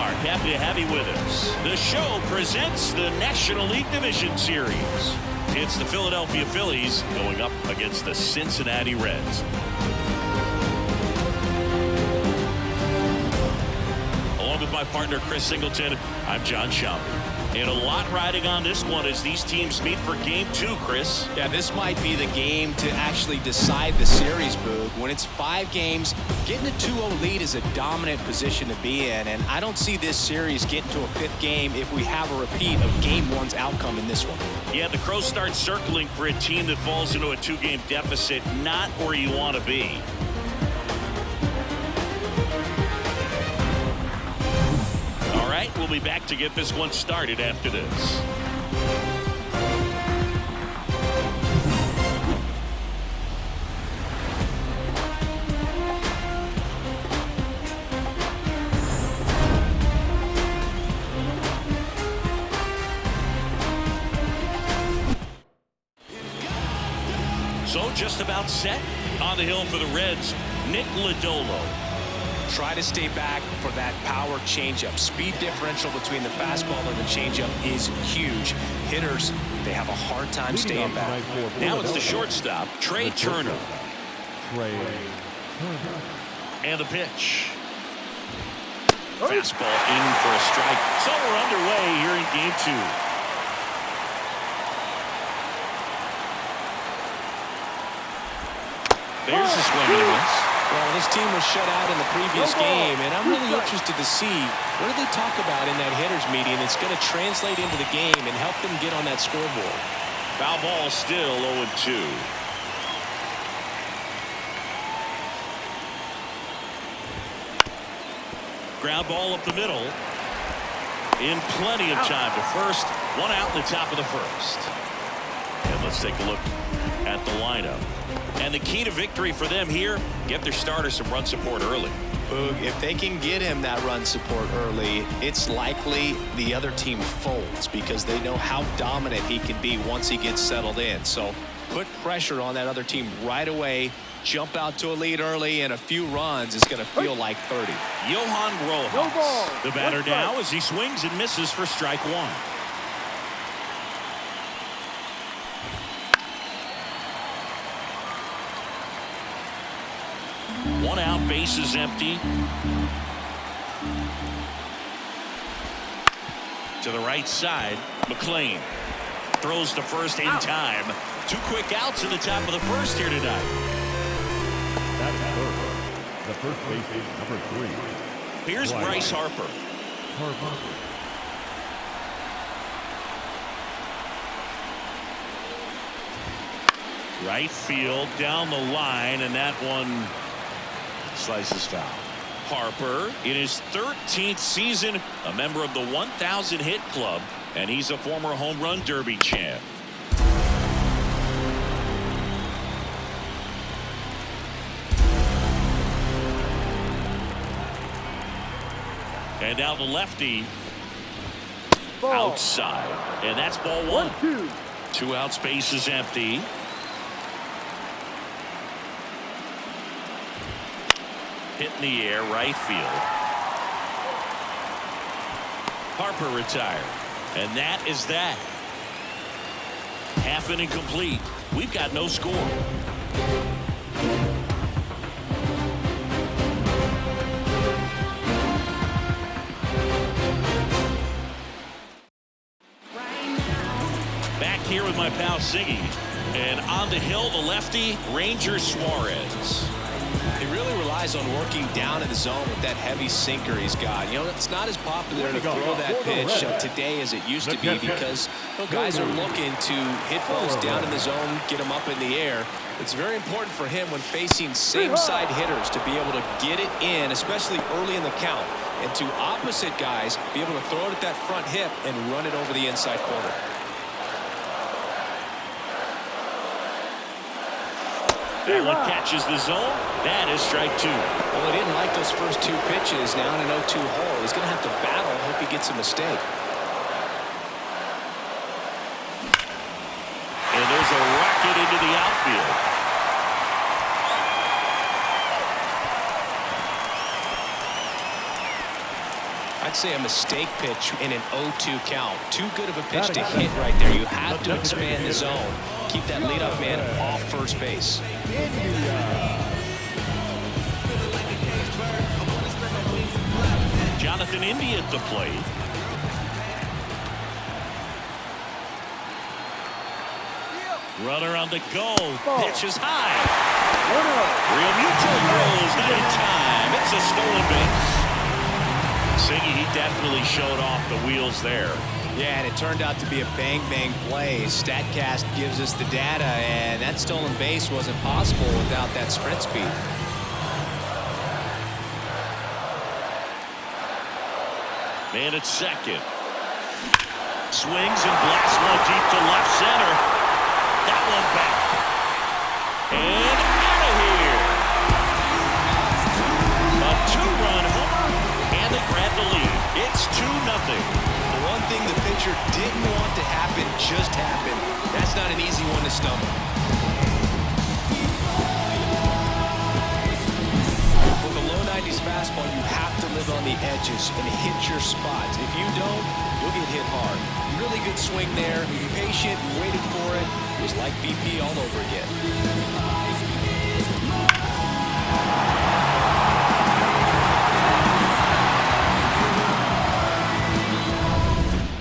Mark. Happy to have you with us. The show presents the National League Division Series. It's the Philadelphia Phillies going up against the Cincinnati Reds. Along with my partner Chris Singleton, I'm John Schaub. And a lot riding on this one as these teams meet for Game 2, Chris. Yeah, this might be the game to actually decide the series, Boog. When it's 5 games, getting a 2-0 lead is a dominant position to be in. And I don't see this series getting to a 5th game if we have a repeat of Game 1's outcome in this one. Yeah, the Crows start circling for a team that falls into a 2-game deficit, not where you want to be. All right, we'll be back to get this one started after this. So just about set on the hill for the Reds, Nick Lodolo. Try to stay back for that power changeup. Speed differential between the fastball and the changeup is huge. Hitters, they have a hard time staying back. Now it's the shortstop, Trey Turner. And the pitch. Fastball in for a strike. So we're underway here in Game 2. There's a swing and a miss. Well, this team was shut out in the previous game, and I'm really interested to see what do they talk about in that hitters meeting that's going to translate into the game and help them get on that scoreboard. Foul ball still 0-2. Ground ball up the middle. In plenty of time to first. One out in the top of the first. And let's take a look at the lineup. And the key to victory for them here, get their starter some run support early. Boog, if they can get him that run support early, it's likely the other team folds because they know how dominant he can be once he gets settled in. So put pressure on that other team right away. Jump out to a lead early, and a few runs is going to feel like 30. Johan Rojas, the batter now as he swings and misses for strike 1. One out, bases empty. To the right side, McLean throws to first in time. 2 quick outs in the top of the first here tonight. That's Harper. The first base is number 3. Here's Bryce Harper. Right field down the line, and that one slices foul. Harper in his 13th season, a member of the 1,000 hit club, and he's a former home run derby champ. And now the lefty outside, and that's ball 1. 2 outs, base is empty. Hit in the air, right field. Harper retired. And that is that. Half inning complete. We've got no score. Back here with my pal Siggy. And on the hill, the lefty, Ranger Suarez. He really relies on working down in the zone with that heavy sinker he's got. You know, it's not as popular to throw that pitch today as it used to be because guys are looking to hit balls down in the zone, get them up in the air. It's very important for him when facing same-side hitters to be able to get it in, especially early in the count, and to opposite guys be able to throw it at that front hip and run it over the inside corner. That one catches the zone. That is strike 2. Well, he didn't like those first 2 pitches. Now in an 0-2 hole, he's going to have to battle. Hope he gets a mistake. And there's a rocket into the outfield. I'd say a mistake pitch in an 0-2 count. Too good of a pitch to hit right there. You have to expand the zone. Keep that leadoff man off first base. Jonathan India at the plate. Runner on the go. Pitch is high. Real Muto throws not in time. It's a stolen base. Siggy, he definitely showed off the wheels there. Yeah, and it turned out to be a bang-bang play. StatCast gives us the data, and that stolen base wasn't possible without that sprint speed. Man at second. Swings and blasts one deep to left center. That one back. And out of here. A two-run homer, and they grab the lead. It's 2-0. The one thing the pitcher didn't want to happen just happened. That's not an easy one to stumble. With a low 90s fastball, you have to live on the edges and hit your spots. If you don't, you'll get hit hard. Really good swing there. Patient, waited for it. It was like BP all over again.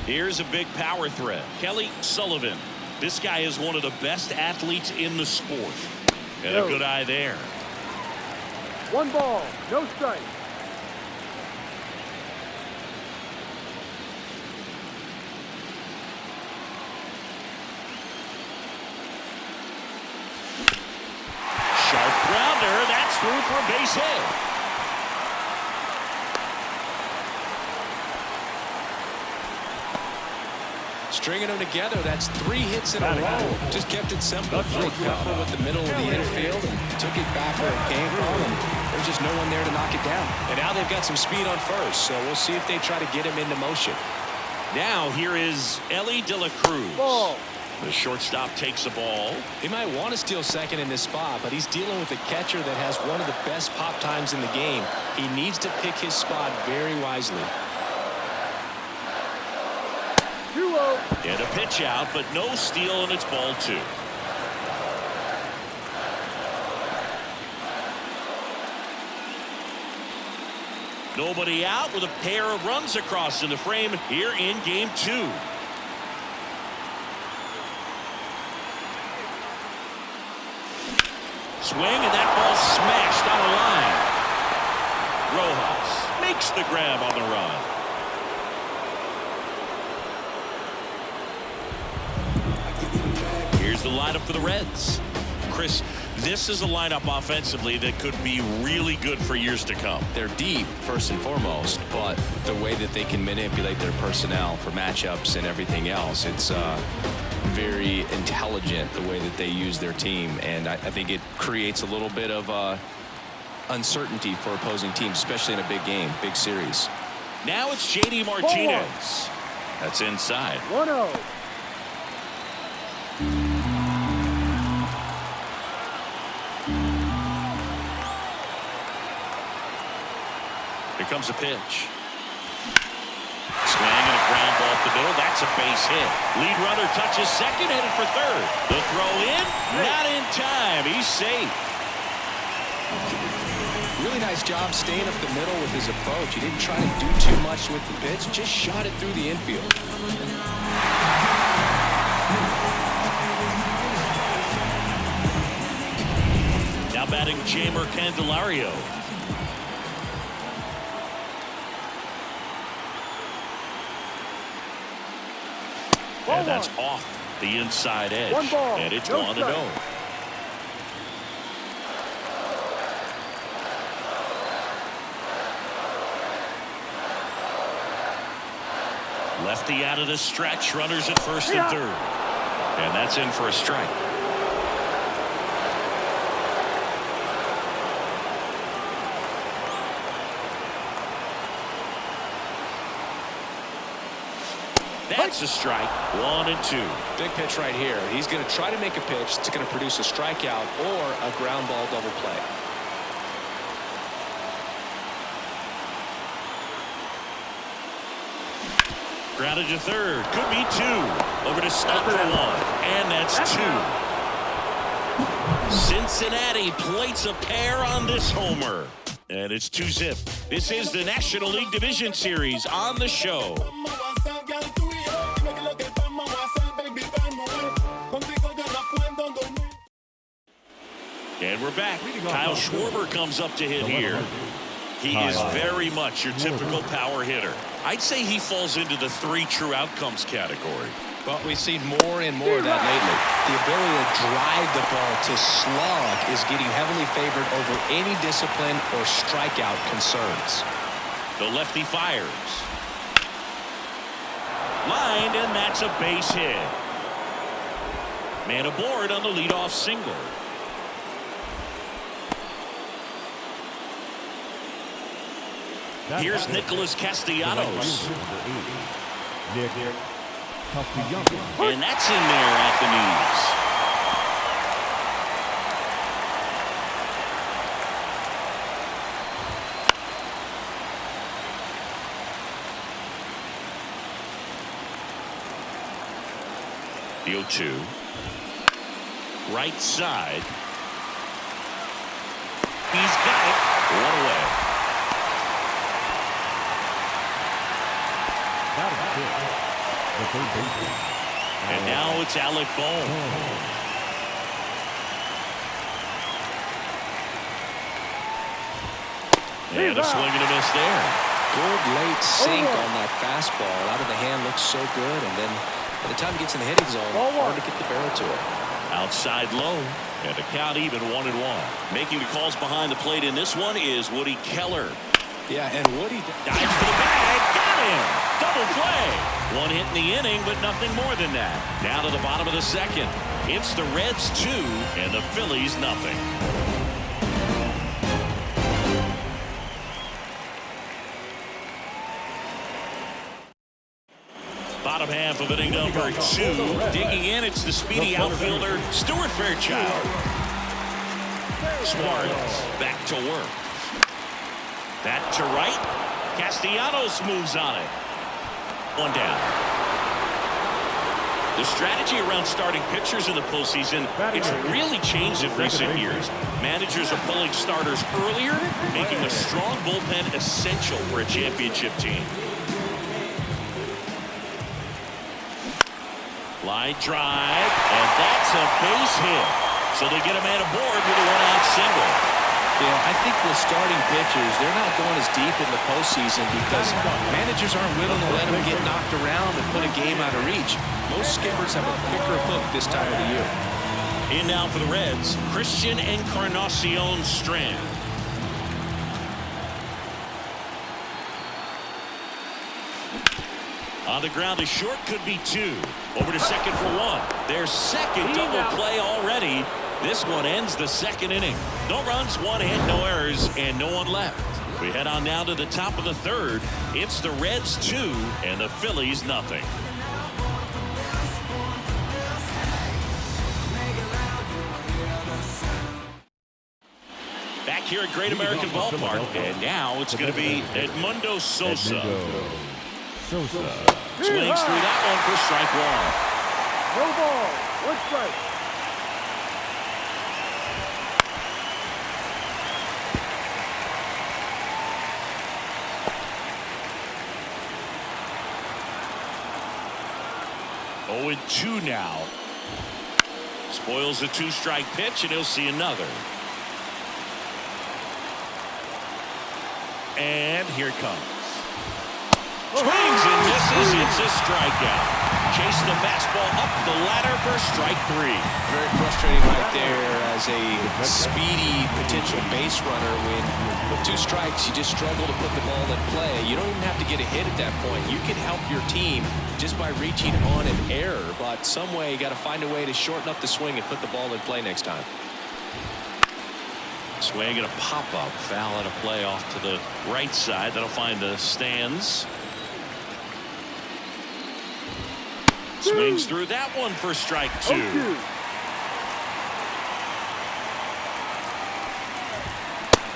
Here's a big power threat. Kelly Sullivan. This guy is one of the best athletes in the sport. And a good eye there. 1 ball, no strike. Sharp grounder. That's through for a base hit. Stringing them together, that's 3 hits in a row. Just kept it simple. Really careful with the middle of the infield and took it back where it came from. And there's just no one there to knock it down. And now they've got some speed on first, so we'll see if they try to get him into motion. Now here is Ellie De La Cruz. Ball. The shortstop takes the ball. He might want to steal second in this spot, but he's dealing with a catcher that has one of the best pop times in the game. He needs to pick his spot very wisely. 2-0. And a pitch out, but no steal, and it's ball 2. Nobody out with a pair of runs across in the frame here in game 2. Swing, and that ball smashed on the line. Rojas makes the grab on the run. Here's the lineup for the Reds. Chris, this is a lineup offensively that could be really good for years to come. They're deep, first and foremost, but the way that they can manipulate their personnel for matchups and everything else, it's very intelligent the way that they use their team, and I think it creates a little bit of uncertainty for opposing teams, especially in a big game, big series. Now it's J.D. Martinez. That's inside. 1-0. Here comes a pitch. Swing and a ground ball up the middle. That's a base hit. Lead runner touches second, headed for third. The throw in, not in time. He's safe. Really nice job staying up the middle with his approach. He didn't try to do too much with the pitch, just shot it through the infield. Now batting Jamer Candelario. And that's off the inside edge. 1 ball, and it's no 1-0. Lefty out of the stretch. Runners at first and third. And that's in for a strike. That's a strike. 1-2. Big pitch right here. He's going to try to make a pitch that's going to produce a strikeout or a ground ball double play. Grounded to third. Could be two. Over to stop for one. And that's two. Cincinnati plates a pair on this homer. And it's 2-zip. This is the National League Division Series on the show. And we're back. Kyle Schwarber comes up to hit here. He is very much your typical power hitter. I'd say he falls into the 3 true outcomes category. But we've seen more and more of that lately. The ability to drive the ball to slug is getting heavily favored over any discipline or strikeout concerns. The lefty fires. Lined, and that's a base hit. Man aboard on the leadoff single. Here's Nicholas Castellanos. And that's in there at the knees. The 0-2. Right side. He's got it. One away. And now it's Alec Bohm. And a swing and a miss there. Good late sink on that fastball. Out of the hand looks so good. And then by the time it gets in the hitting zone, hard to get the barrel to it. Outside low. And the count even 1-1. Making the calls behind the plate in this one is Woody Keller. Yeah, and Woody dives for the bag. Got him. Double play. One hit in the inning, but nothing more than that. Now to the bottom of the second. It's the Reds 2 and the Phillies nothing. Bottom half of inning number 2. Digging in, it's the speedy outfielder, Stuart Fairchild. Suarez back to work. Back to right. Castellanos moves on it. One down. The strategy around starting pitchers in the postseason, it's really changed in recent years. Managers are pulling starters earlier, making a strong bullpen essential for a championship team. Line drive, and that's a base hit. So they get a man aboard with a 1-out single. Yeah, I think with starting pitchers, they're not going as deep in the postseason because managers aren't willing to let them get knocked around and put a game out of reach. Most skippers have a quicker hook this time of the year. In now for the Reds, Christian Encarnacion Strand. On the ground, a short could be 2. Over to second for 1. Their second double play already. This one ends the second inning. No runs, 1 hit, no errors, and no one left. We head on now to the top of the third. It's the Reds 2 and the Phillies nothing. Back here at Great American Ballpark, and now it's going to be Edmundo Sosa. Swings through that one for strike 1. No ball, 1 strike. Oh, 0-2 now. Spoils the 2-strike pitch, and he'll see another. And here it comes. Swings and misses. It's a strikeout. Chase the fastball up the ladder for strike 3. Very frustrating right there as a speedy potential base runner. When with 2 strikes, you just struggle to put the ball in play. You don't even have to get a hit at that point. You can help your team just by reaching on an error. But some way, you got to find a way to shorten up the swing and put the ball in play next time. Swing and a pop-up. Foul out of play off to the right side. That'll find the stands. Swings through that one for strike 2.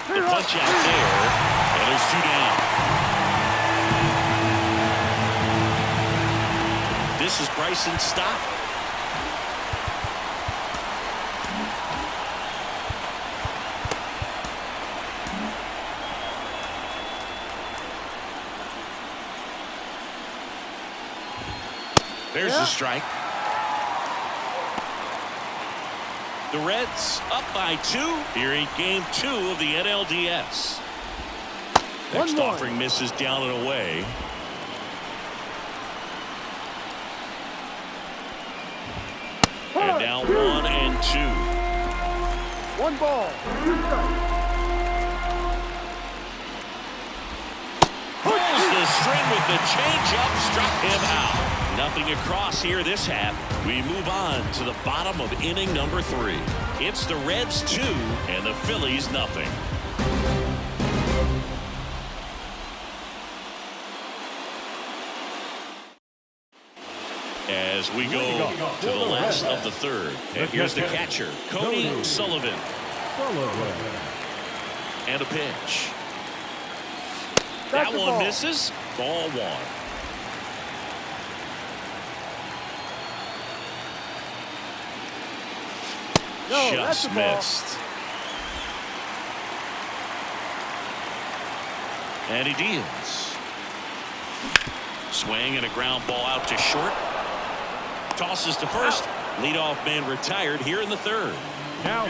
The punch out there, and there's 2 down. This is Bryson's stop. There's the strike. The Reds up by 2 here in game 2 of the NLDS. Next offering misses down and away. And now 1 and 2. 1 ball. 2 strikes. Pulls the string with the changeup, struck him out. Nothing across here this half. We move on to the bottom of inning number 3. It's the Reds 2 and the Phillies nothing. As we go to the last of the 3rd. And here's the catcher, Cody Sullivan. And a pitch. That one misses. Ball 1. No, just missed. And he deals. Swing and a ground ball out to short. Tosses to first. Leadoff man retired here in the 3rd. Now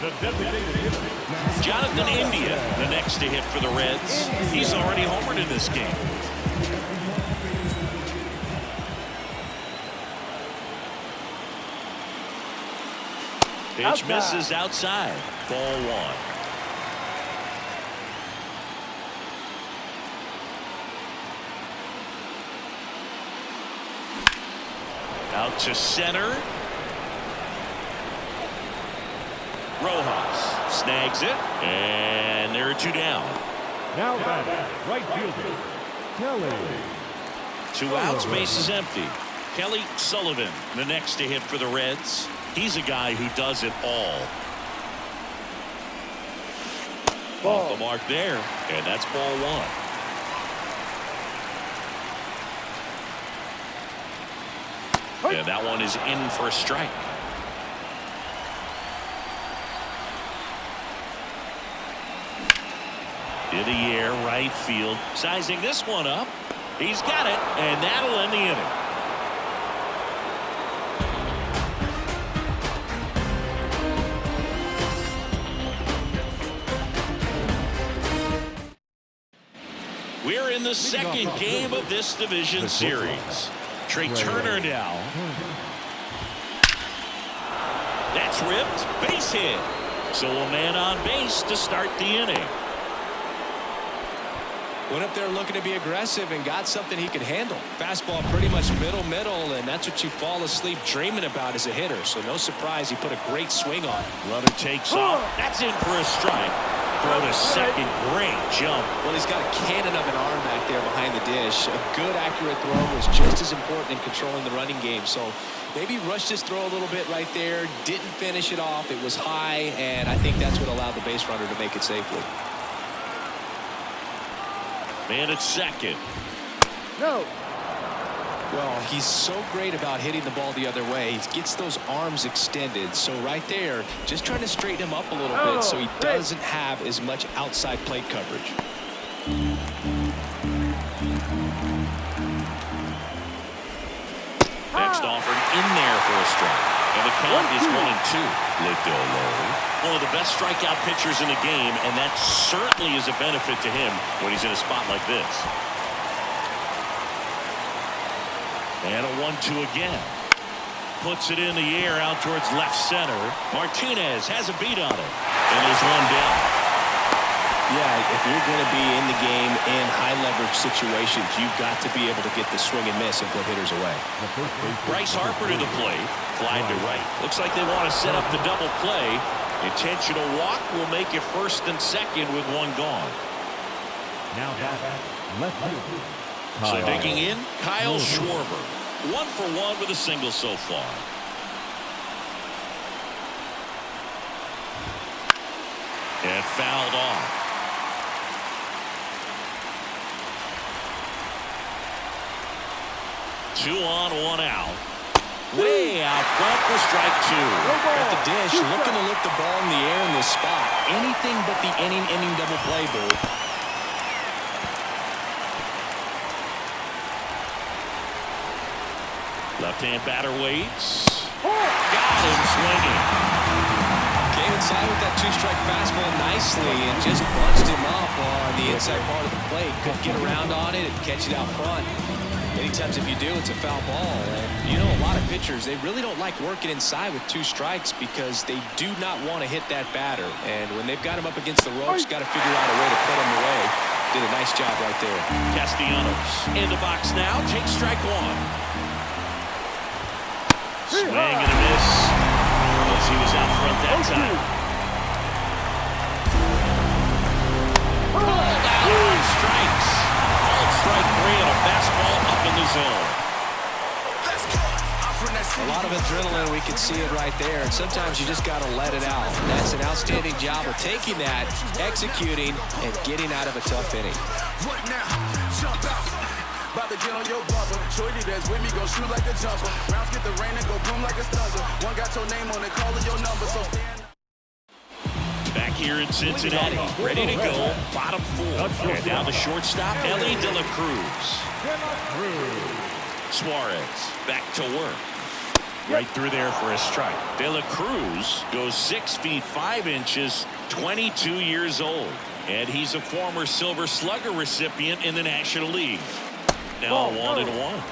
the designated hitter. Jonathan India, the next to hit for the Reds. He's already homered in this game. Pitch misses outside. Ball 1. Out to center. Rojas snags it, and there are 2 down. Now batting, right fielder, Kelly. 2 outs, base is empty. Kelly Sullivan, the next to hit for the Reds. He's a guy who does it all. Off the mark there, and that's ball 1. And that one is in for a strike. In the air, right field. Sizing this one up. He's got it, and that'll end the inning. We're in the 2nd game of this division series. Trey Turner now. That's ripped. Base hit. So a man on base to start the inning. Went up there looking to be aggressive and got something he could handle. Fastball pretty much middle, and that's what you fall asleep dreaming about as a hitter. So no surprise he put a great swing on it. Runner takes off. That's in for a strike. Throw to second. Great jump. Well, he's got a cannon of an arm back there behind the dish. A good, accurate throw was just as important in controlling the running game. So maybe rushed his throw a little bit right there. Didn't finish it off. It was high, and I think that's what allowed the base runner to make it safely. Man at second. No. Well, he's so great about hitting the ball the other way. He gets those arms extended. So right there, just trying to straighten him up a little bit so he doesn't have as much outside plate coverage. Next offered in there for a strike. And the count is 1-2. Lodolo, one of the best strikeout pitchers in the game, and that certainly is a benefit to him when he's in a spot like this. And a 1-2 again. Puts it in the air out towards left center. Martinez has a beat on it. And there's 1 down. Yeah, if you're going to be in the game in high leverage situations, you've got to be able to get the swing and miss and put hitters away. Bryce Harper to the plate. Fly to right. Looks like they want to set up the double play. Intentional walk will make it 1st and 2nd with 1 gone. Now left field. So digging in, Kyle Schwarber. 1 for 1 with a single so far. And fouled off. 2 on, 1 out. Way out front for strike 2. At the dish, looking to lift the ball in the air in this spot. Anything but the inning double play, Boo. Left-hand batter waits. Got him swinging. Came inside with that 2-strike fastball nicely and just bunched him up on the inside part of the plate. Couldn't get around on it and catch it out front. Many times if you do, it's a foul ball. And you know, a lot of pitchers, they really don't like working inside with 2 strikes because they do not want to hit that batter. And when they've got him up against the ropes, got to figure out a way to put him away. Did a nice job right there. Castellanos in the box now. Takes strike 1. Swing and a miss. As he was out front that time. Ball down on strikes. Called strike 3 and a fastball up in the zone. A lot of adrenaline, we can see it right there. And sometimes you just got to let it out. That's an outstanding job of taking that, executing, and getting out of a tough inning. What now? Jump out. About to get on your bumper. Shorty that's with me, go shoot like a jumper. Rounds get the rain and go boom like a thunder. One got your name on it, calling your number, so stand. Back here in Cincinnati, ready to go. Bottom 4. And now the shortstop, Ellie De La Cruz. Suarez back to work. Right through there for a strike. De La Cruz goes 6 feet 5 inches, 22 years old. And he's a former Silver Slugger recipient in the National League. Now 1-1.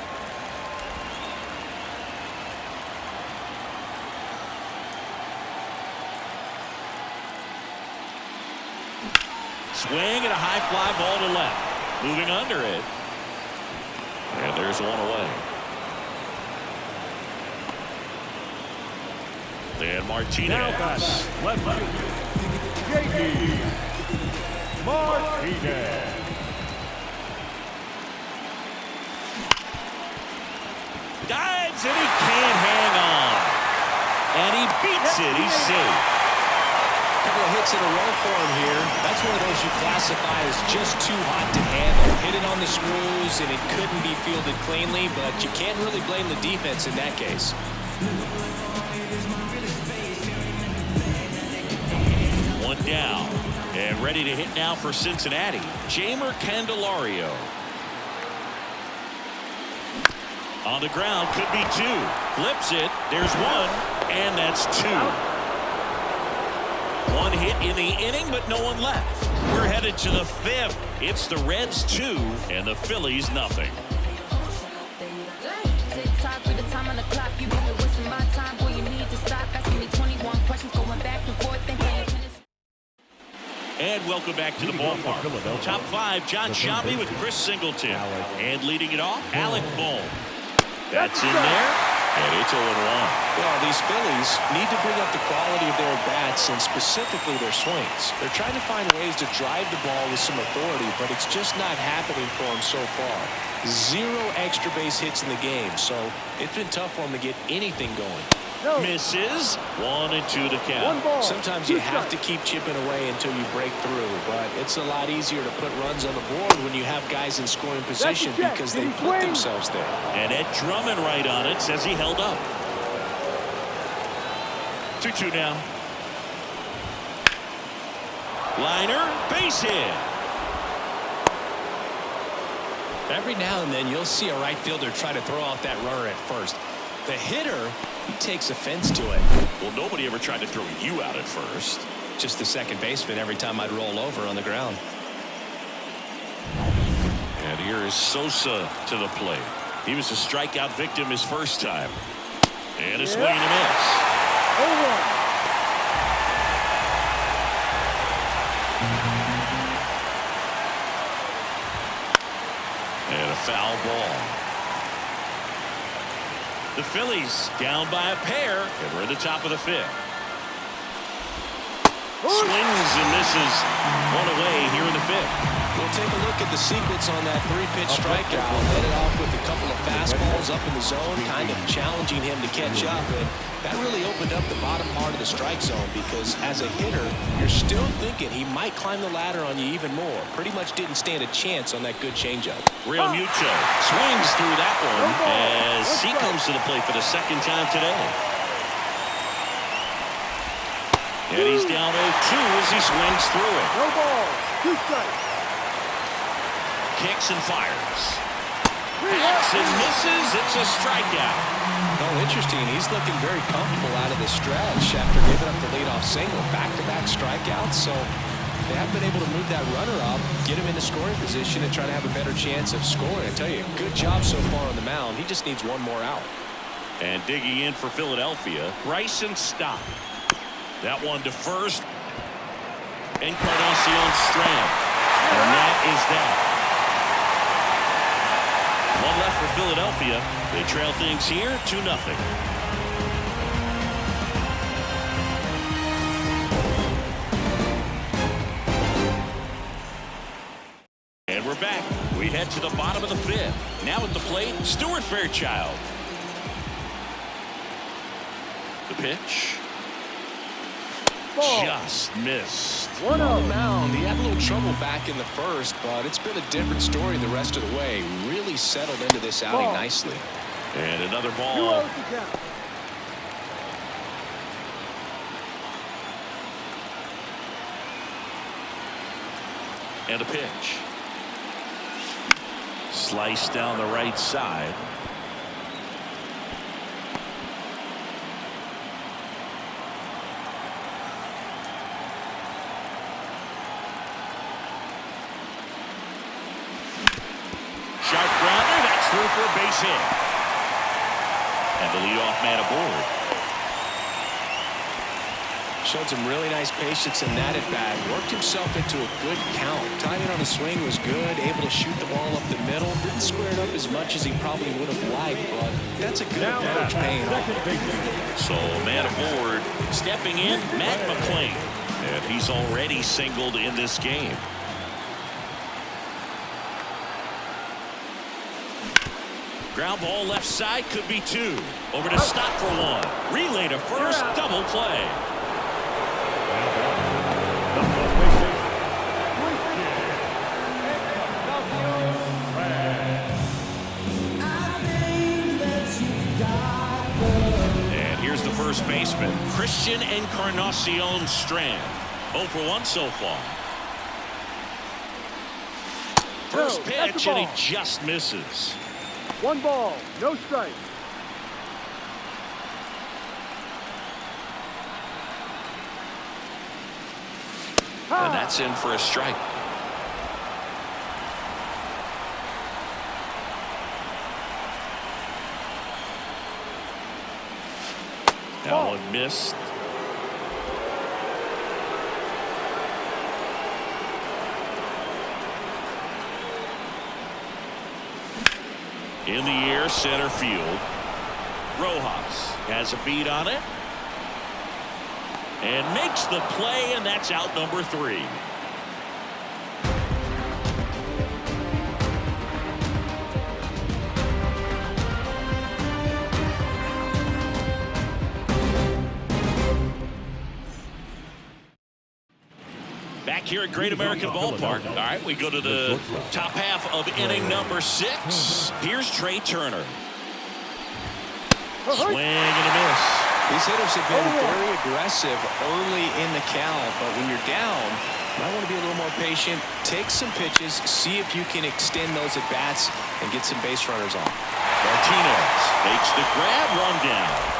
Swing and a high fly ball to left. Moving under it. And there's 1 away. And Martinez. Left J.D. Martinez. Dives and he can't hang on. And he beats it. He's safe. Couple of hits in a row for him here. That's one of those you classify as just too hot to handle. Hit it on the screws and it couldn't be fielded cleanly, but you can't really blame the defense in that case. One down. And ready to hit now for Cincinnati, Jamer Candelario. On the ground, could be 2. Flips it. There's 1, and that's 2. 1 hit in the inning, but no one left. We're headed to the 5th. It's the Reds 2 and the Phillies nothing. And welcome back to the ballpark. Top 5, John Shambi with Chris Singleton. And leading it off, Alec Bohm. That's in there, and it's 0-1. Well, these Phillies need to bring up the quality of their bats and specifically their swings. They're trying to find ways to drive the ball with some authority, but it's just not happening for them so far. 0 extra base hits in the game, so it's been tough for them to get anything going. Misses. 1-2 to count. Sometimes you have to keep chipping away until you break through, but it's a lot easier to put runs on the board when you have guys in scoring position because they put themselves there. And Ed Drummond right on it, says he held up. 2-2 now. Liner, base hit. Every now and then you'll see a right fielder try to throw out that runner at first. The hitter, he takes offense to it. Well, nobody ever tried to throw you out at first. Just the second baseman every time I'd roll over on the ground. And here is Sosa to the plate. He was a strikeout victim his first time. And a swing and a miss. 0-1. And a foul ball. The Phillies down by a pair, and we're at the top of the 5th. Swings and misses one away here in the fifth. We'll take a look at the sequence on that 3-pitch strikeout. Led it off with a couple of fastballs up in the zone, kind of challenging him to catch up. And that really opened up the bottom part of the strike zone because as a hitter, you're still thinking he might climb the ladder on you even more. Pretty much didn't stand a chance on that good changeup. Real Muto swings through that one as he comes to the plate for the second time today. And he's down 0-2 as he swings through it. No ball. 2 strikes. Kicks and fires. Hacks and misses. It's a strikeout. Oh, interesting. He's looking very comfortable out of the stretch after giving up the leadoff single. Back-to-back strikeouts. So they have been able to move that runner up, get him into scoring position, and try to have a better chance of scoring. I tell you, good job so far on the mound. He just needs one more out. And digging in for Philadelphia, Bryson Stott. That one to first. Encarnacion Strand. And that is that. One left for Philadelphia. They trail things here 2-0. And we're back. We head to the bottom of the fifth. Now at the plate, Stuart Fairchild. The pitch. Ball. Just missed. 1-0. On the mound, he had a little trouble back in the first, but it's been a different story the rest of the way. Really settled into this outing Ball. nicely. And another 2 ball. outs to count. And a pitch. Sliced down the right side. Sharp grounder. That's through for a base hit. And the leadoff man aboard. Showed some really nice patience in that at bat. Worked himself into a good count. Timing on the swing was good. Able to shoot the ball up the middle. Didn't square it up as much as he probably would have liked, but that's a good approach paying off. So man aboard. Stepping in, Matt McClain. And he's already singled in this game. Ground ball left side, could be 2. Over to Stott for 1. Relay to first, double play. And here's the first baseman, Christian Encarnacion Strand. 0 for 1 so far. First pitch, and he just misses. 1 ball. No strike. And that's in for a strike. That one missed. In the air, center field. Rojas has a beat on it. And makes the play, and that's out number 3. Back here at Great American Ballpark. All right, we go to the top half of inning number 6. Here's Trey Turner. Swing and a miss. These hitters have been very aggressive early in the count, but when you're down, you might want to be a little more patient. Take some pitches, see if you can extend those at-bats and get some base runners on. Martinez makes the grab, run down.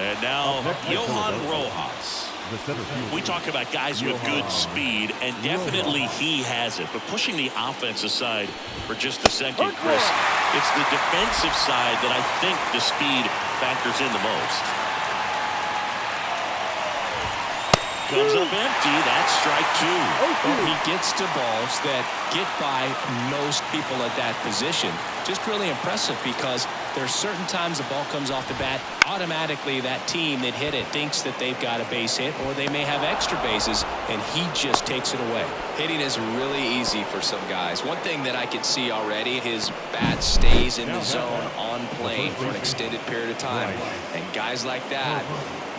And now Johan Rojas. We talk about guys with good speed, and definitely he has it. But pushing the offense aside for just a second, Chris, it's the defensive side that I think the speed factors in the most. Comes up empty. That's strike 2. Well, he gets to balls that get by most people at that position. Just really impressive because There's certain times the ball comes off the bat, automatically that team that hit it thinks that they've got a base hit, or they may have extra bases, and he just takes it away. Hitting is really easy for some guys. One thing that I can see already, his bat stays in the zone on plane for an extended period of time. And guys like that,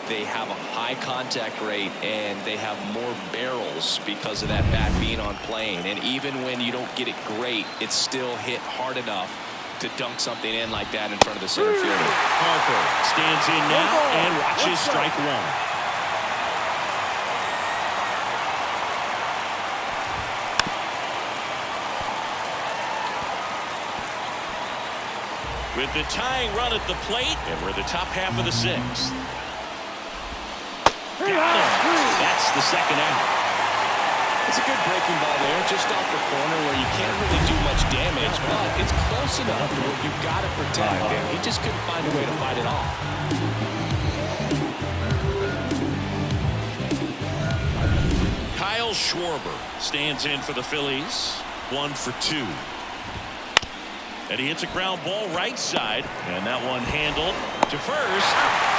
they have a high contact rate and they have more barrels because of that bat being on plane. And even when you don't get it great, it's still hit hard enough to dunk something in like that in front of the center fielder. Harper stands in now and watches strike one. With the tying run at the plate, and we're in the top half of the sixth. Got him. That's the second out. It's a good breaking ball there, just off the corner where you can't really do much damage, but it's close enough where you've got to protect him. He just couldn't find a way to fight it off. Kyle Schwarber stands in for the Phillies. 1 for 2. And he hits a ground ball right side, and that one handled to first.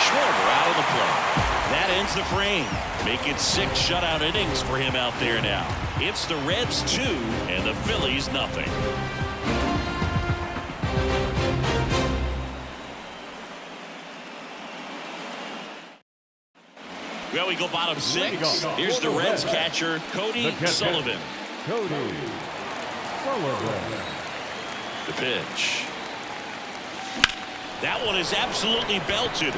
Schwarber out of the play. That ends the frame. Make it 6 shutout innings for him out there now. It's the Reds 2 and the Phillies nothing. Well, we go bottom 6. Here's the Reds catcher, Cody Sullivan. Cody Sullivan. The pitch. That one is absolutely belted.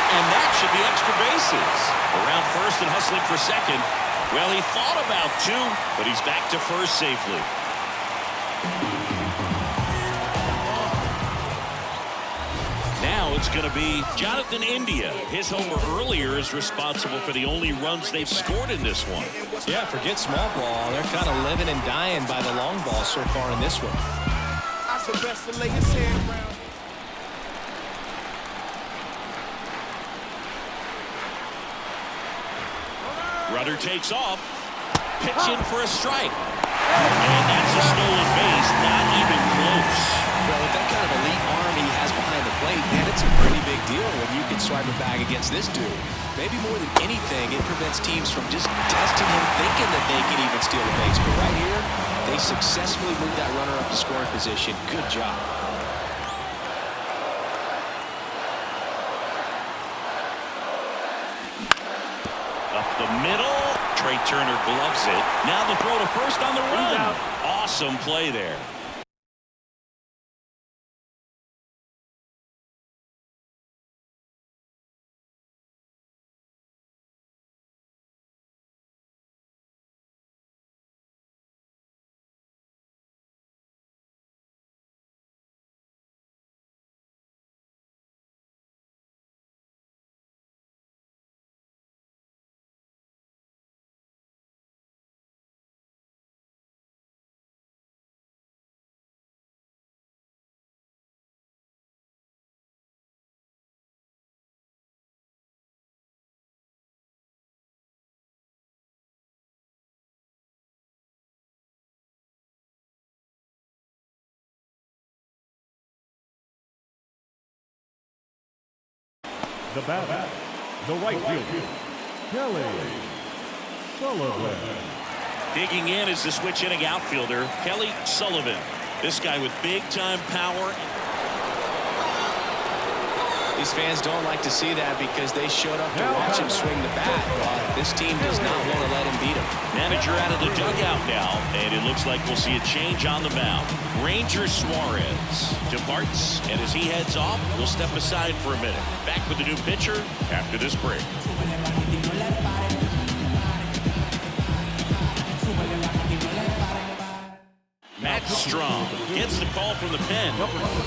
And that should be extra bases. Around first and hustling for second. Well, he thought about 2, but he's back to first safely. Now it's going to be Jonathan India. His homer earlier is responsible for the only runs they've scored in this one. Yeah, forget small ball. They're kind of living and dying by the long ball so far in this one. Runner takes off. Pitch in for a strike. And that's a stolen base. Not even close. Well, with that kind of elite arm he has behind the plate, man, it's a pretty big deal when you can swipe a bag against this dude. Maybe more than anything, it prevents teams from just testing him, thinking that they can even steal a base. But right here, they successfully moved that runner up to scoring position. Good job. Up the middle. Trey Turner gloves it. Now the throw to first on the run. Awesome play there. The batter, the right fielder, Kelly Sullivan. Digging in is the switch hitting outfielder, Kelly Sullivan. This guy with big-time power. These fans don't like to see that because they showed up to watch him swing the bat. But this team does not want to let him beat him. Manager out of the dugout now, and it looks like we'll see a change on the mound. Ranger Suarez departs, and as he heads off, we'll step aside for a minute. Back with the new pitcher after this break. Matt Strong gets the call from the pen.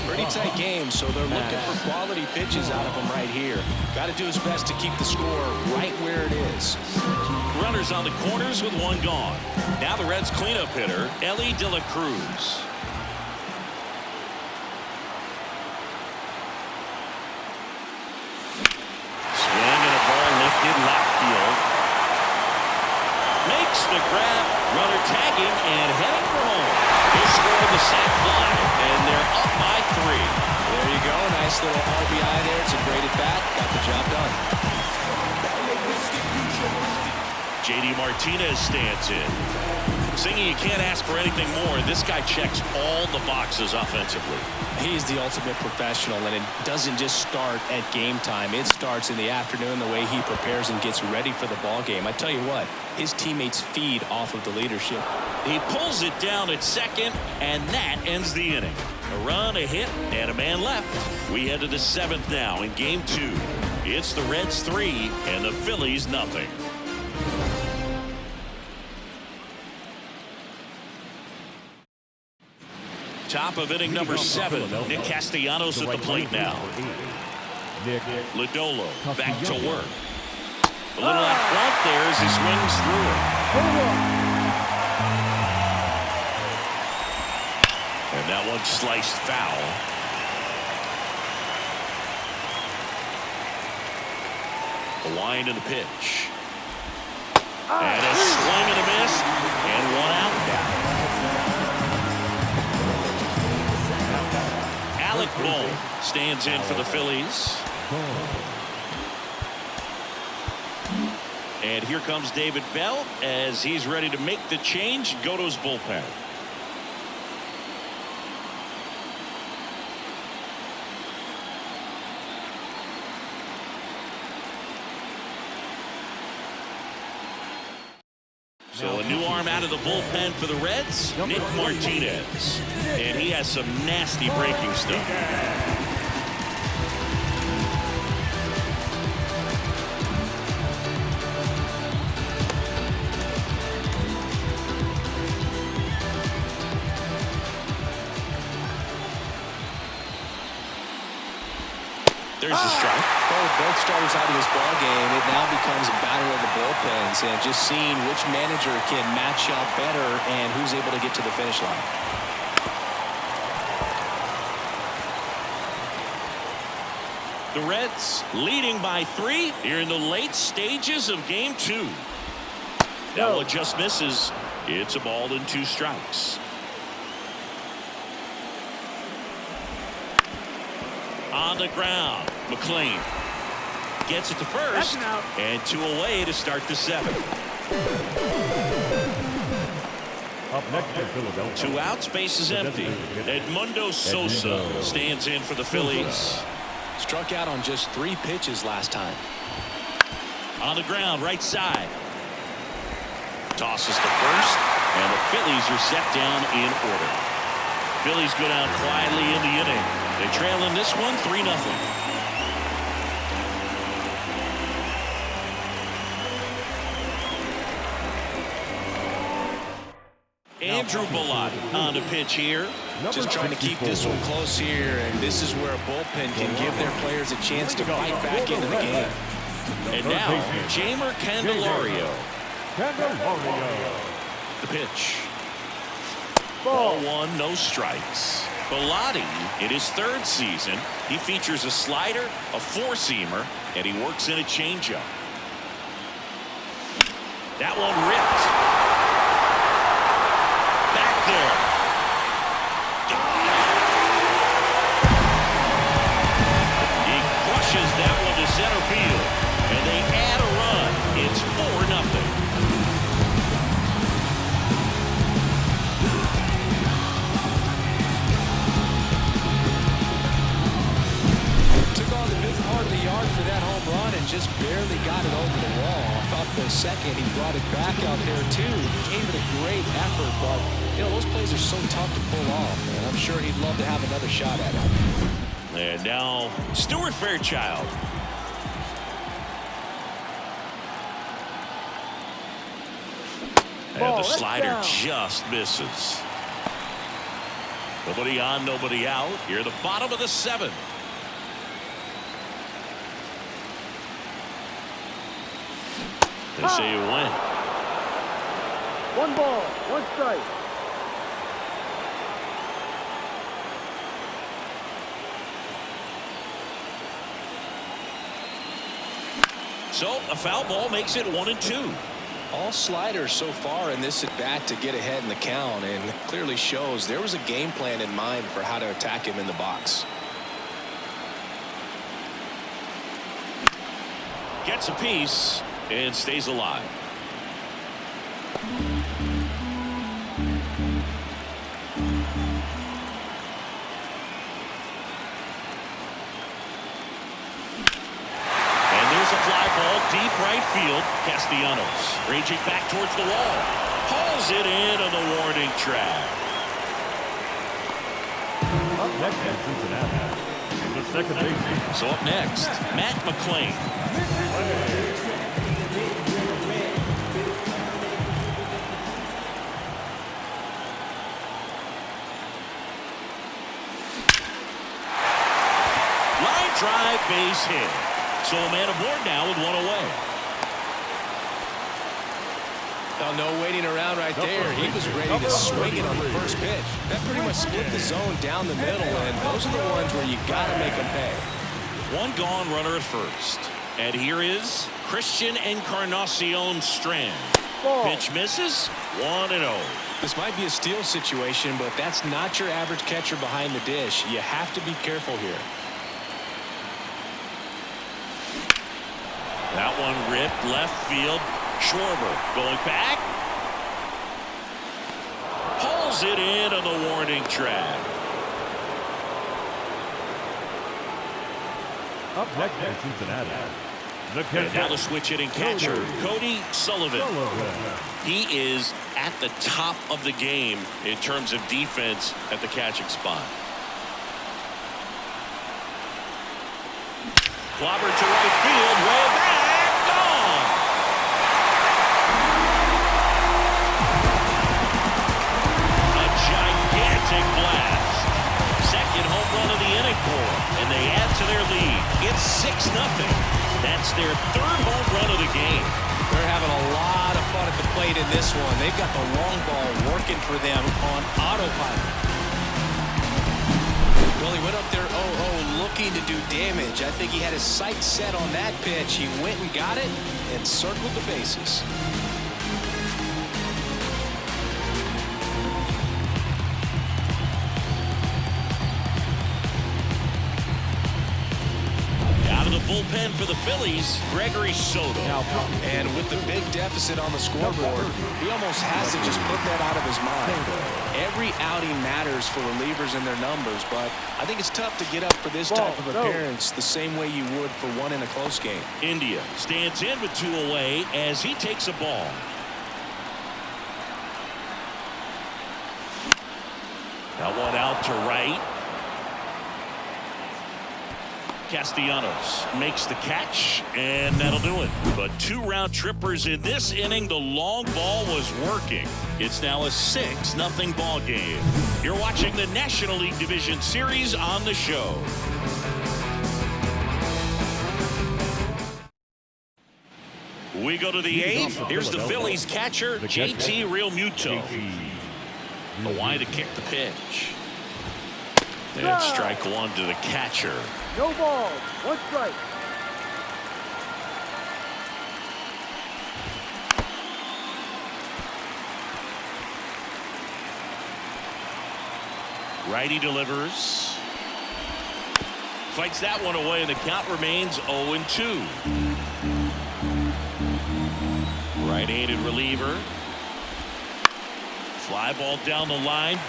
Pretty tight game, so they're looking for quality pitches out of him right here. Got to do his best to keep the score right where it is. Runners on the corners with one gone. Now the Reds cleanup hitter, Ellie De La Cruz. Swing and a ball lifted left field. Makes the grab, runner tagging and heading for home. He scored given the sac fly, and they're up by 3. There you go. Nice little RBI there. It's a great at bat. Got the job done. JD Martinez stands in. Singing, you can't ask for anything more. This guy checks all the boxes offensively. He's the ultimate professional, and it doesn't just start at game time. It starts in the afternoon, the way he prepares and gets ready for the ball game. I tell you what, his teammates feed off of the leadership. He pulls it down at second, and that ends the inning. A run, a hit, and a man left. We head to the 7th now in game 2. It's the Reds 3 and the Phillies nothing. Top of inning number 7. Nick Castellanos at the plate now. Lodolo back to work. A little out front there as he swings through it. And that one sliced foul. The wind and the pitch. And a swing and a miss. And one out now. Alec Bohm stands in for the Phillies. And here comes David Bell as he's ready to make the change, go to his bullpen. So a new arm out of the bullpen for the Reds, Nick Martinez. And he has some nasty breaking stuff. There's a strike. Both starters out of this ball game. It now becomes a battle of the bullpens, and just seeing which manager can match up better and who's able to get to the finish line. The Reds leading by 3 here in the late stages of game 2. That one just misses. It's a ball and 2 strikes. On the ground, McLean gets it to first, and 2 away to start the 7th. Up next in Philadelphia. 2 outs, base is empty. Edmundo Sosa stands in for the Phillies. Struck out on just 3 pitches last time. On the ground, right side. Tosses to first, and the Phillies are set down in order. Phillies go down quietly in the inning. They trail in this one 3-0. Andrew Bellotti on the pitch here. Just trying to keep this one close here, and this is where a bullpen can give their players a chance to fight back into the game. And now, Jeimer Candelario. The pitch. Ball 1, no strikes. Bellotti, in his 3rd season, he features a slider, a 4-seamer, and he works in a changeup. That one ripped. Back there. He crushes that one to center field, and they add a run. It's 4-0. Part of the yard for that home run and just barely got it over the wall. I thought for a second he brought it back out there too. Gave it a great effort, but you know those plays are so tough to pull off, and I'm sure he'd love to have another shot at it. And now Stuart Fairchild. And the slider just misses. Nobody on, nobody out. Here at the bottom of the 7th. They say you win. 1 ball, 1 strike. So a foul ball makes it 1-2. All sliders so far in this at bat to get ahead in the count, and clearly shows there was a game plan in mind for how to attack him in the box. Gets a piece and stays alive. Deep right field. Castellanos raging back towards the wall. Hauls it in on the warning track. Up next at Cincinnati, the second baseman. So up next, Matt McClain. Line drive, base hit. So a man aboard now with one away. Oh, no waiting around right there. He was ready to swing it on the first pitch. That pretty much split the zone down the middle, and those are the ones where you got to make them pay. One gone runner at first. And here is Christian Encarnacion Strand. Pitch misses. 1-0. This might be a steal situation, but that's not your average catcher behind the dish. You have to be careful here. That one ripped left field. Schwarber going back. Pulls it in on the warning track. Up next at Cincinnati, the catcher. Now the switch hitting catcher, Cody Sullivan. He is at the top of the game in terms of defense at the catching spot. Clobbered to right field, way back, gone. A gigantic blast. Second home run of the inning for them, and they add to their lead. It's 6-0. That's their third home run of the game. They're having a lot of fun at the plate in this one. They've got the long ball working for them on autopilot. Well, he went up there 0-0 looking to do damage. I think he had his sights set on that pitch. He went and got it and circled the bases. Out of the bullpen for the Phillies, Gregory Soto. And with the big deficit on the scoreboard, he almost has to just put that out of his mind. Every outing matters for relievers and their numbers, but I think it's tough to get up for this type of appearance the same way you would for one in a close game. India stands in with 2 away as he takes a ball. That one out to right. Castellanos makes the catch, and that'll do it. But 2 round trippers in this inning. The long ball was working. It's now a 6-0 ball game. You're watching the National League Division Series on the show. We go to the 8th. Here's the Phillies catcher, JT Realmuto. The wide to kick the pitch. And strike 1 to the catcher. No ball. 1 strike. Righty delivers. Fights that one away, and the count remains 0-2. Right-handed reliever. Fly ball down the line.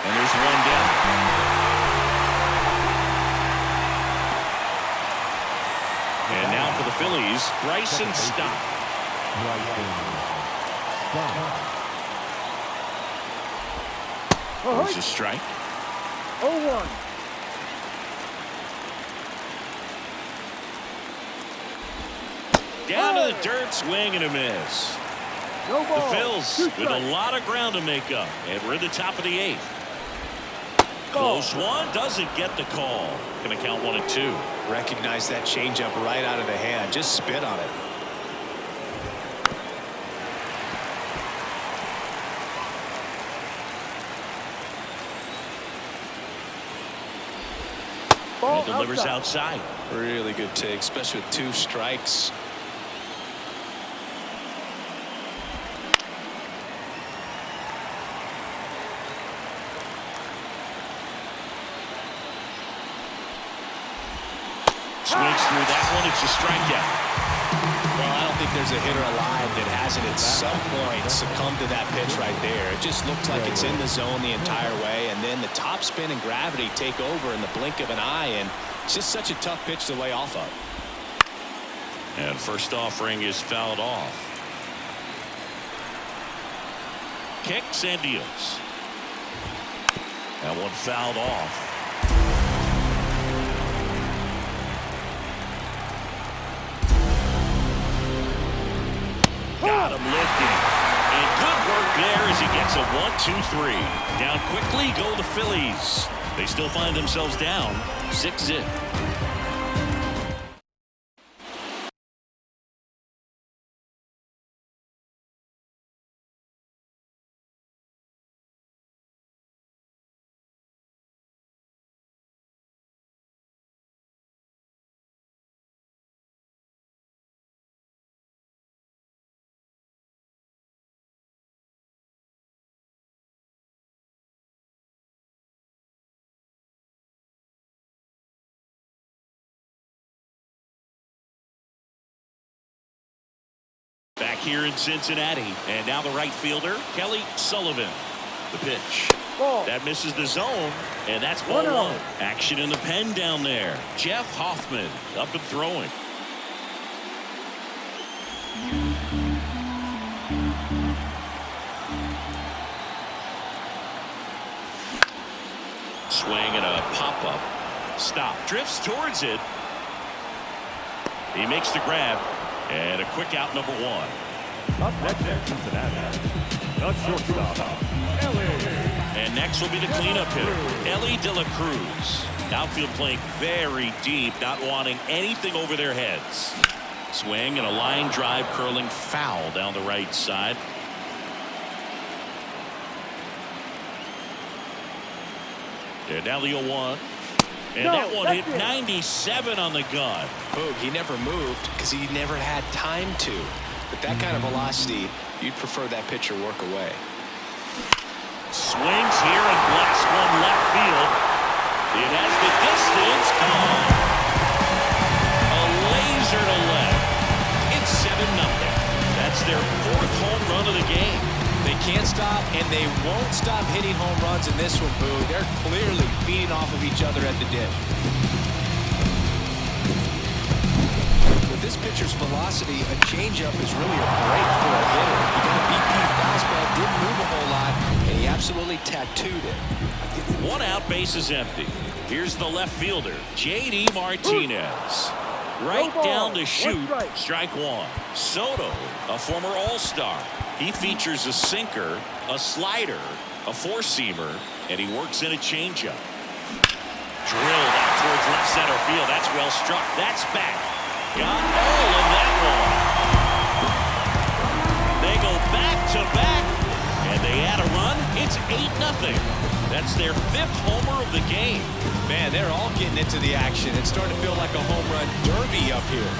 And there's one down. And now for the Phillies, Bryson Stott. There's a strike. 0-1. Down to the dirt, swing and a miss. No ball. The Phils with a lot of ground to make up, and we're at the top of the 8th. Close one, doesn't get the call. Gonna count 1-2. Recognize that changeup right out of the hand. Just spit on it. Ball delivers outside. Really good take, especially with 2 strikes. Swings through that one. It's a strikeout. Well, I don't think there's a hitter alive that hasn't at some point succumbed to that pitch right there. It just looks like it's in the zone the entire way, and then the top spin and gravity take over in the blink of an eye, and it's just such a tough pitch to lay off of. And first offering is fouled off. Kicks and deals. That one fouled off. Got him lifting. And good work there as he gets a 1-2-3. Down quickly go the Phillies. They still find themselves down 6-0. Back here in Cincinnati, and now the right fielder, Kelly Sullivan. The pitch. Ball. That misses the zone, and that's ball 1. Action in the pen down there. Jeff Hoffman up and throwing. Swing and a pop-up. Stop. Drifts towards it. He makes the grab. And a quick out, number 1. Up next in Cincinnati, the shortstop, Ellie. And next will be the cleanup hitter, Ellie De La Cruz. Outfield playing very deep, not wanting anything over their heads. Swing and a line drive curling foul down the right side. And now the 0-1. And that one hit 97 on the gun. Boog, he never moved because he never had time to. But that kind of velocity, you'd prefer that pitcher work away. Swings here and blasts one left field. It has the distance. Gone. A laser to left. It's 7-0. That's their 4th home run of the game. They can't stop, and they won't stop hitting home runs in this one, Boo. They're clearly feeding off of each other at the dish. With this pitcher's velocity, a changeup is really a break for a hitter. He got a BP fastball, didn't move a whole lot, and he absolutely tattooed it. 1 out, base is empty. Here's the left fielder, J.D. Martinez. Right down to shoot, strike 1. Soto, a former All-Star. He features a sinker, a slider, a four-seamer, and he works in a changeup. Drilled out towards left center field. That's well struck. That's back. Got all of that one. They go back-to-back, and they add a run. It's 8-0. That's their 5th homer of the game. Man, they're all getting into the action. It's starting to feel like a home run derby up here.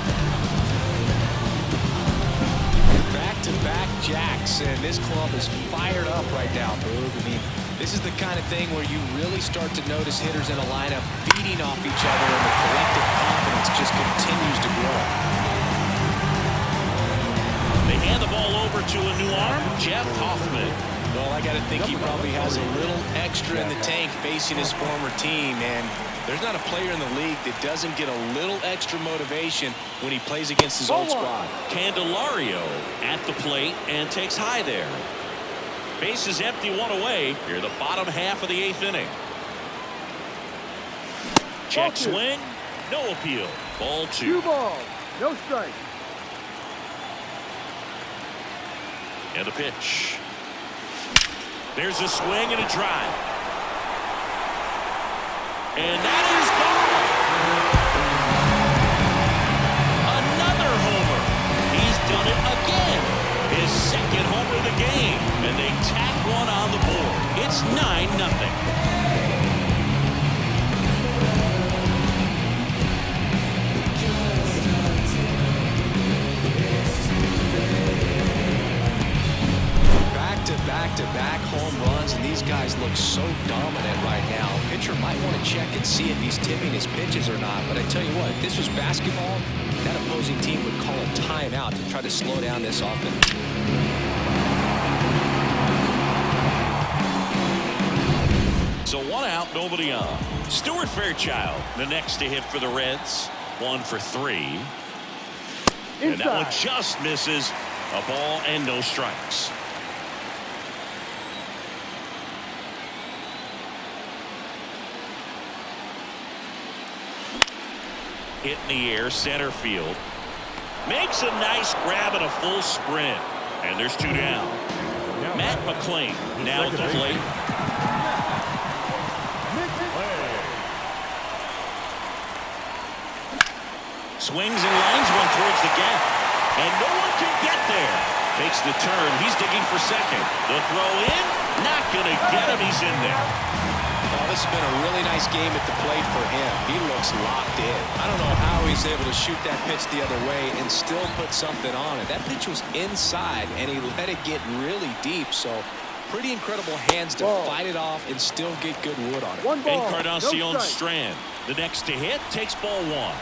Back-to-back jacks, and this club is fired up right now, Boog. I mean, this is the kind of thing where you really start to notice hitters in a lineup feeding off each other, and the collective confidence just continues to grow. They hand the ball over to a new arm, Jeff Hoffman. Well, I got to think he probably has a little extra in the tank facing his former team, and there's not a player in the league that doesn't get a little extra motivation when he plays against his old squad. Candelario at the plate and takes high there. Base is empty, 1 away. Here the bottom half of the 8th inning. Check swing, no appeal. Ball 2. 2 balls, no strike. And the pitch. There's a swing and a drive. And that is gone. Another homer. He's done it again. His 2nd homer of the game. And they tack one on the board. It's 9-0. Back-to-back home runs, and these guys look so dominant right now. Pitcher might want to check and see if he's tipping his pitches or not, but I tell you what, if this was basketball, that opposing team would call a timeout to try to slow down this offense. So 1 out, nobody on. Stuart Fairchild, the next to hit for the Reds. 1 for 3. And that one just misses. A ball and no strikes. Hit in the air, center field. Makes a nice grab and a full sprint. And there's 2 down. Matt McClain now at the plate. Swings and lines one towards the gap. And no one can get there. Takes the turn. He's digging for second. The throw in. Not going to get him. He's in there. Oh, this has been a really nice game at the plate for him. He looks locked in. I don't know how he's able to shoot that pitch the other way and still put something on it. That pitch was inside, and he let it get really deep. So pretty incredible hands to fight it off and still get good wood on it. Encarnacion Strand, the next to hit, takes ball 1.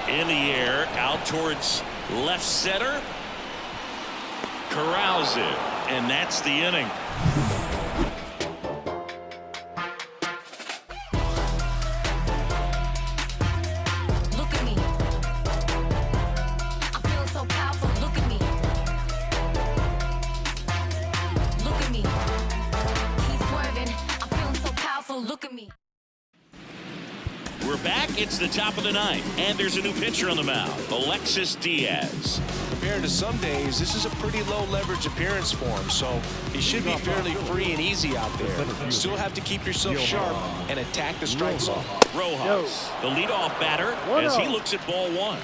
In the air, out towards left center. Corrals it, and that's the inning. Look at me. I feel so powerful. Look at me. Look at me. He's swerving. I'm feeling so powerful. Look at me. We're back. It's the top of the 9th, and there's a new pitcher on the mound, Alexis Diaz. Compared to some days, this is a pretty low leverage appearance for him, so he should be fairly free and easy out there. Still have to keep yourself sharp and attack the strike zone. Rojas, the leadoff batter, as he looks at ball 1.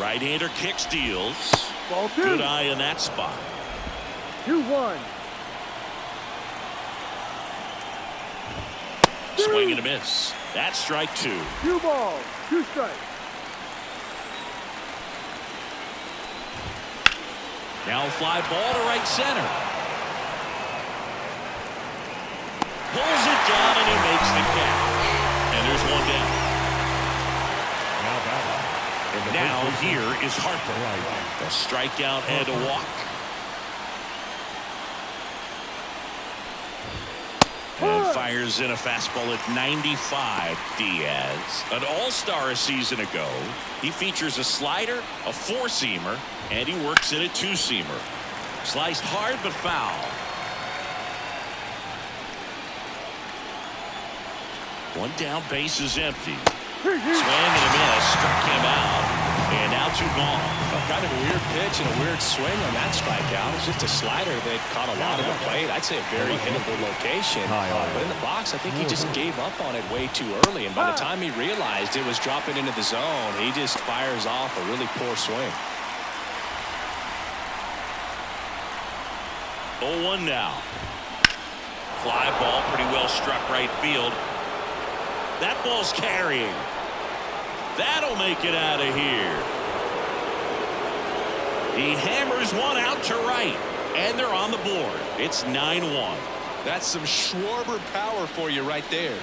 Right-hander kicks, deals. Ball 2. Good eye in that spot. 2-1. Swing and a miss. That's strike 2. 2 balls, 2 strikes. Now fly ball to right center. Pulls it down and he makes the catch. And there's 1 down. Now here is Harper. A strikeout and a walk. And fires in a fastball at 95. Diaz, an all-star a season ago. He features a slider, a 4-seamer, and he works in a 2-seamer. Sliced hard but foul. 1 down, base is empty. Swing and a miss, struck him out, and now 2 gone. Kind of a weird pitch and a weird swing on that strikeout. It's just a slider that caught a lot of the plate. I'd say a very hittable location. But in the box, I think he just gave up on it way too early, and by the time he realized it was dropping into the zone, he just fires off a really poor swing. 0-1 now. Fly ball, pretty well struck right field. That ball's carrying. That'll make it out of here. He hammers 1 out to right, and they're on the board. It's 9-1. That's some Schwarber power for you right there.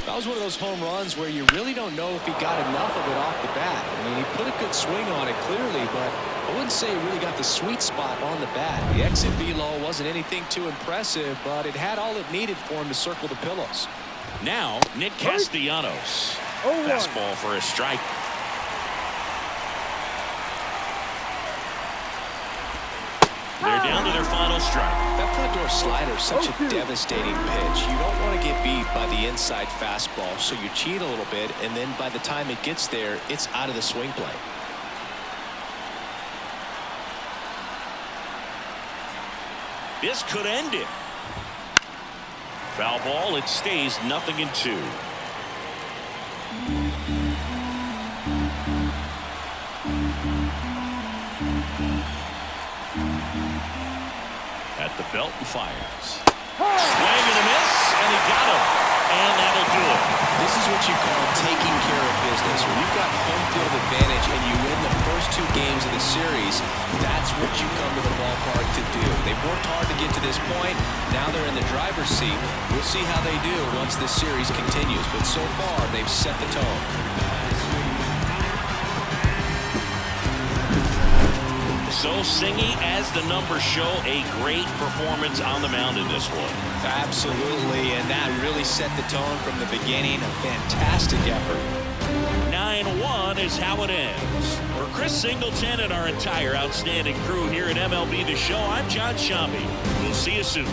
That was one of those home runs where you really don't know if he got enough of it off the bat. I mean, he put a good swing on it clearly, but I wouldn't say he really got the sweet spot on the bat. The exit velo wasn't anything too impressive, but it had all it needed for him to circle the pillows. Now, Nick Castellanos. Fastball for a strike. They're down to their final strike. That front door slider is such a devastating pitch. You don't want to get beat by the inside fastball, so you cheat a little bit, and then by the time it gets there, it's out of the swing plane. This could end it. Foul ball, it stays 0-2. at the belt and fires. Swing and a miss, and he got him. And that'll do it. This is what you call taking care of business. When you've got home field advantage and you win the first 2 games of the series, that's what you come to the ballpark to do. They've worked hard to get to this point. Now they're in the driver's seat. We'll see how they do once this series continues. But so far, they've set the tone. So Singy, as the numbers show, a great performance on the mound in this one. Absolutely, and that really set the tone from the beginning. A fantastic effort. 9-1 is how it ends. For Chris Singleton and our entire outstanding crew here at MLB The Show, I'm John Shambi. We'll see you soon.